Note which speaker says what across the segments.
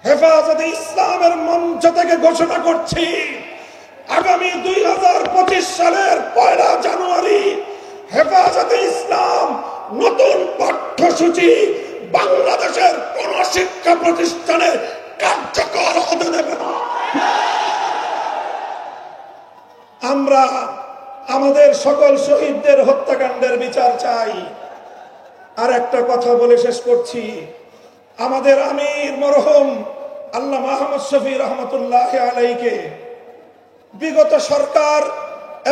Speaker 1: হেফাজতে ইসলামের মঞ্চ থেকে ঘোষণা করছি, আগামী 2025 সালের 1 জানুয়ারি হেফাজতে ইসলাম নতুন পাঠ্যসূচি বাংলাদেশের কোন শিক্ষা প্রতিষ্ঠানে কার্যকর হতে দেবে না। আমরা আমাদের সকল শহীদদের হত্যাকাণ্ডের বিচার চাই। আর একটা কথা বলে শেষ করছি, আমাদের আমির মরহুম আল্লামা আহমদ শফি রহমতুল্লাহ আলাইকে বিগত সরকার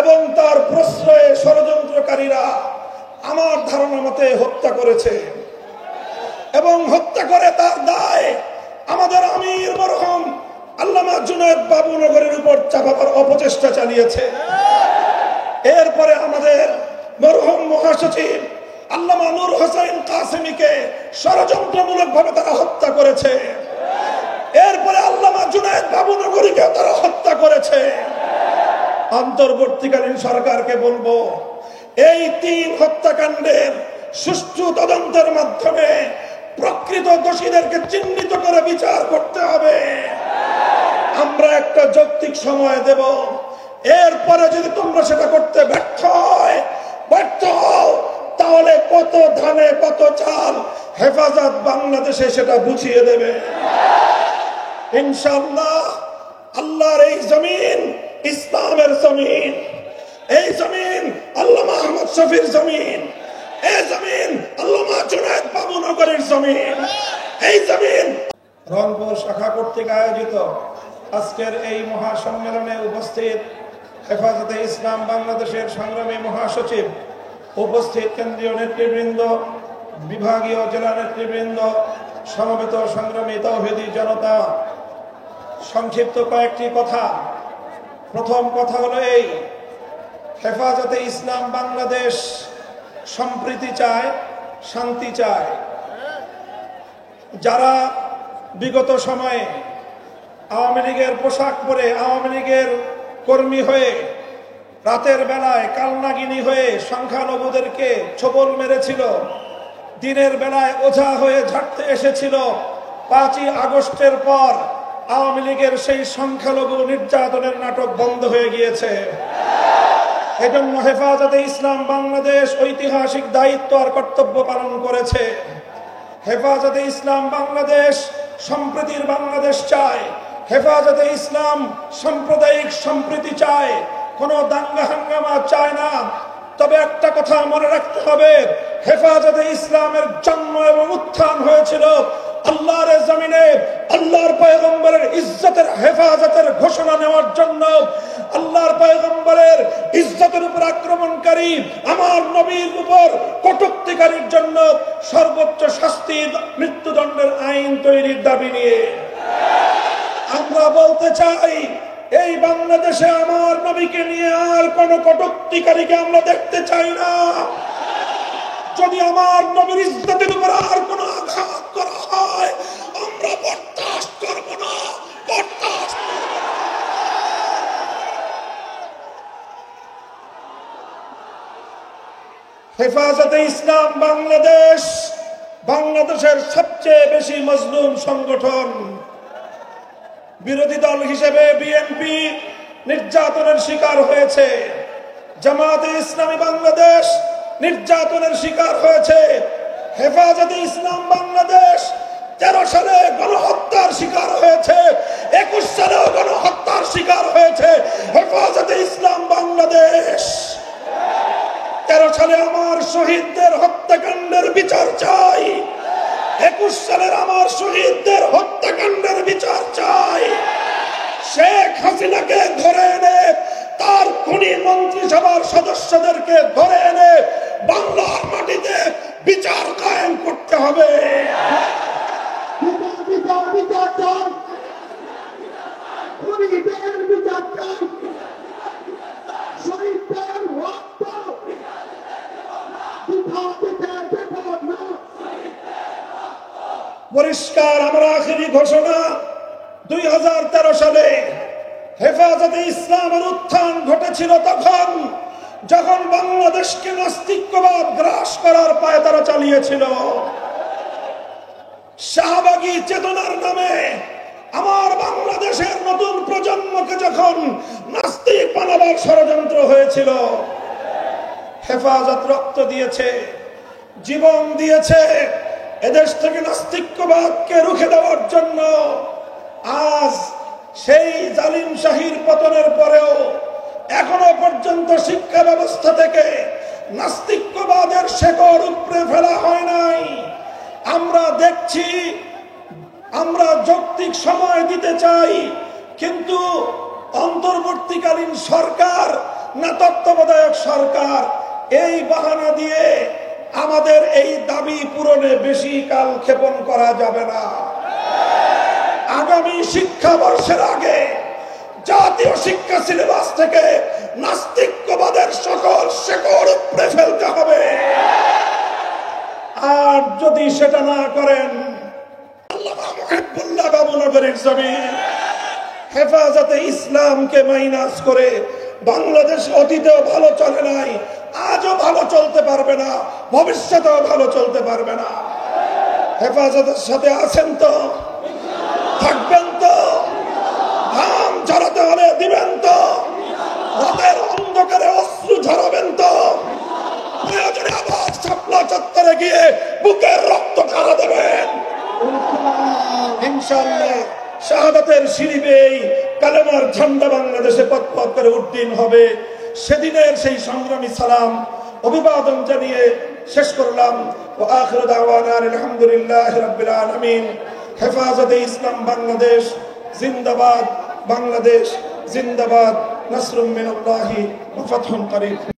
Speaker 1: এবং তার প্রশ্রয়ে ষড়যন্ত্রকারীরা আমার ধারণা মতে হত্যা করেছে এবং হত্যা করে তার দায় আমাদের আমির মরহুম আল্লামা জুনায়েদ বাবুনগরের উপর চাপাবার অপচেষ্টা চালিয়েছে। এরপরে আমাদের মরহুম মহাসচিব আল্লামা নূর হোসেন কাসেমীকে ষড়যন্ত্রমূলক ভাবে তারা হত্যা করেছে। এরপরে আল্লামা জুনায়েদ বাবুনগরীকে তারা হত্যা করেছে। অন্তর্বর্তীকালীন সরকারকে বলবো, এই 3 হত্যাকাণ্ডের সুষ্ঠু তদন্তের মাধ্যমে প্রকৃত দোষীদেরকে চিহ্নিত করে বিচার করতে হবে। আমরা একটা যৌক্তিক সময় দেব, এরপরে যদি তোমরা সেটা করতে ব্যর্থ হও তাহলে কত ধানে কত চাল হেফাজত বাংলাদেশে সেটা বুঝিয়ে দেবে ইনশাআল্লাহ। আল্লাহর এই জমিন ইসলামের জমিন, এই জমিন আল্লামা আহমদ শফির জমিন, এই জমিন আল্লামা জুনায়েদ বাবুনগরের জমিন, এই জমিন। রংপুর শাখা কর্তৃক আয়োজিত আজকের এই মহাসম্মেলনে উপস্থিত হেফাজতে ইসলাম বাংলাদেশের সংগ্রামী মহাসচিব, উপস্থিত কেন্দ্রীয় নেতৃবৃন্দ, বিভাগীয় জেলা নেতৃবৃন্দ, সমবেত সংগ্রামী তাওহীদি জনতা, সংক্ষিপ্ত কয়েকটি কথা। প্রথম কথা হলো এই, হেফাজতে ইসলাম বাংলাদেশ সম্প্রীতি চায়, শান্তি চায়। যারা বিগত সময়ে আওয়ামী লীগের পোশাক পরে আওয়ামী লীগের কর্মী হয়ে রাতের বেলায় কালনাগিনী হয়ে সংখ্যালঘুদেরকে ছোবল মেরেছিল, দিনের বেলায় ওঝা হয়ে ঝাড়তে এসেছিল, 5ই আগস্টের পর আওয়ামী লীগের সেই সংখ্যালঘু নির্যাতনের নাটক বন্ধ হয়ে গিয়েছে। এজন্য হেফাজতে ইসলাম বাংলাদেশ ঐতিহাসিক দায়িত্ব আর কর্তব্য পালন করেছে। হেফাজতে ইসলাম বাংলাদেশ সম্প্রীতির বাংলাদেশ চায়। হেফাজতে ইসলাম সাম্প্রদায়িক সম্প্রীতি চায়, কোনো দাঙ্গা হাঙ্গামা চায় না। তবে একটা কথা মনে রাখতে হবে, হেফাজতে ইসলামের জন্ম এবং উত্থান হয়েছিল আল্লাহর জমিনে আল্লাহর পয়গম্বরের ইজ্জতের হেফাজতের ঘোষণা নেওয়ার জন্য। আল্লাহর পয়গম্বরের ইজ্জতের উপর আক্রমণকারী আমার নবীর উপর কটূক্তিকারীর জন্য সর্বোচ্চ শাস্তি মৃত্যুদণ্ডের আইন তৈরির দাবি নিয়ে আমরা বলতে চাই, এই বাংলাদেশে আমার নবীকে নিয়ে আর কোন কটূক্তিকারীকে আমরা দেখতে চাই না। যদি আমার নবীর ইজ্জতের উপর আর কোন আঘাত করা হয় আমরা বরদাস্ত করব না, বরদাস্ত করব না। হেফাজতে ইসলাম বাংলাদেশ বাংলাদেশের সবচেয়ে বেশি মজলুম সংগঠন। বিরোধী দল হিসেবে বিএনপি নির্যাতনের শিকার হয়েছে, জামায়াতে ইসলামী বাংলাদেশ নির্যাতনের শিকার হয়েছে, হেফাজতে ইসলাম বাংলাদেশ 13 সালে গণহত্যার শিকার হয়েছে, 21 সালেও গণহত্যার শিকার হয়েছে হেফাজতে ইসলাম বাংলাদেশ। 13 সালে আমার শহীদদের হত্যাকাণ্ডের বিচার চাই, 21 সালের আমার শহীদদের হত্যাকাণ্ডের বিচার চাই। শেখ হাসিনাকে ধরে এনে তার খুনি মন্ত্রিসভার সদস্যদেরকে ধরে এনে বাংলার মাটিতে বিচার কায়েম করতে হবে। পরিষ্কার আমার আখেরি ঘোষণা, 2013 সালে হেফাজতে ইসলামের উত্থান ঘটেছিল তখন যখন বাংলাদেশকে নাস্তিক্যবাদ গ্রাস করার পায়তারা চালিয়েছিল। শাহবাগী চেতনার নামে যখন নাস্তিক বানাবার ষড়যন্ত্র হয়েছিল, হেফাজত রক্ত দিয়েছে, জীবন দিয়েছে এদেশ থেকে নাস্তিক্যবাদকে রুখে দেওয়ার জন্য। আজ সেই জালিম শাহীর পতনের পরেও এখনো পর্যন্ত শিক্ষা ব্যবস্থা থেকে নাস্তিক্যবাদের শেকড় উপড়ে ফেলা হয় নাই। আমরা দেখছি, আমরা যৌক্তিক সময় দিতে চাই, কিন্তু অন্তর্বর্তীকালীন সরকার না তত্ত্বাবধায়ক সরকার এই বাহানা দিয়ে আমাদের এই দাবি পূরণে বেশি কাল ক্ষেপণ করা যাবে না। আগামী শিক্ষাবর্ষের আগে জাতীয় শিক্ষা সিলেবাস থেকে নাস্তিক্যবাদের সকল শেকড় উপড়ে ফেলতে হবে। আর যদি সেটা না করেন, আল্লামা মুহিবুল্লাহ বাবুনগরীর জমিন হেফাজতে ইসলামকে মাইনাস করে বাংলাদেশ অতীতেও ভালো চলে নাই, আজও ভালো চলতে পারবে না, ভবিষ্যতেও ভালো চলতে পারবে না। হেফাজতের সাথে আছেন তো? থাকবেন তো? ঘাম ঝরাতে হলে দিবেন তো? রাতের অন্ধকারে অশ্রু ঝরাবেন তো? প্রয়োজনে আবার শাপলা চত্বরে গিয়ে বুকের রক্ত ঝরা দেবেন ইনশাআল্লাহ। শাহাদাতের সিঁড়ি বেয়ে কালেমার ঝান্ডা বাংলাদেশে পথ পথ করে উড্ডীন হবে। সেদিনের সেই সংগ্রামী সালাম অভিবাদন জানিয়ে শেষ করলাম। ওয়া আখিরু দাওয়ানা আলহামদুলিল্লাহি রাব্বিল আলামিন। হেফাজতে ইসলাম বাংলাদেশ জিন্দাবাদ, বাংলাদেশ জিন্দাবাদ। নাসরুম মিনাল্লাহি ওয়া ফাতহুন করিব।